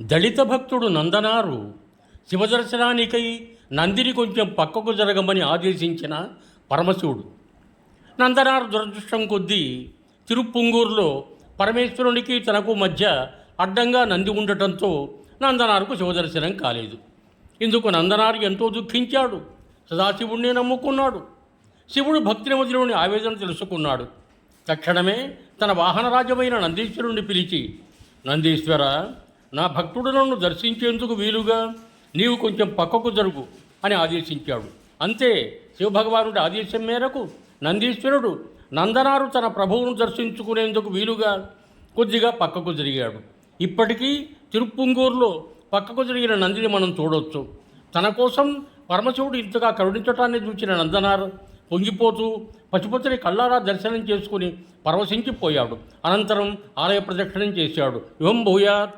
దళిత భక్తుడు నందనారు శివదర్శనానికై నందిని కొంచెం పక్కకు జరగమని ఆదేశించిన పరమశివుడు. నందనారు దురదృష్టం కొద్దీ తిరుప్పుంగూరులో పరమేశ్వరునికి తనకు మధ్య అడ్డంగా నంది ఉండటంతో నందనారుకు శివదర్శనం కాలేదు. ఇందుకు నందనారు ఎంతో దుఃఖించాడు. సదాశివుణ్ణి నమ్ముకున్నాడు. శివుడు భక్తినిమతులోని ఆవేదన తెలుసుకున్నాడు. తక్షణమే తన వాహనరాజ్యమైన నందీశ్వరుణ్ణి పిలిచి, నందీశ్వర, నా భక్తుడు నన్ను దర్శించేందుకు వీలుగా నీవు కొంచెం పక్కకు జరుగు అని ఆదేశించాడు. అంతే, శివభగవానుడి ఆదేశం మేరకు నందీశ్వరుడు నందనారు తన ప్రభువును దర్శించుకునేందుకు వీలుగా కొద్దిగా పక్కకు జరిగాడు. ఇప్పటికీ తిరుప్పుంగూరులో పక్కకు జరిగిన నందిని మనం చూడవచ్చు. తన కోసం పరమశివుడు ఇంతగా కరుణించటాన్ని చూసిన నందనార్ పొంగిపోతూ పశుపతిని కళ్ళారా దర్శనం చేసుకుని పరవశించిపోయాడు. అనంతరం ఆలయ ప్రదక్షిణం చేశాడు. యువం భూయాత్.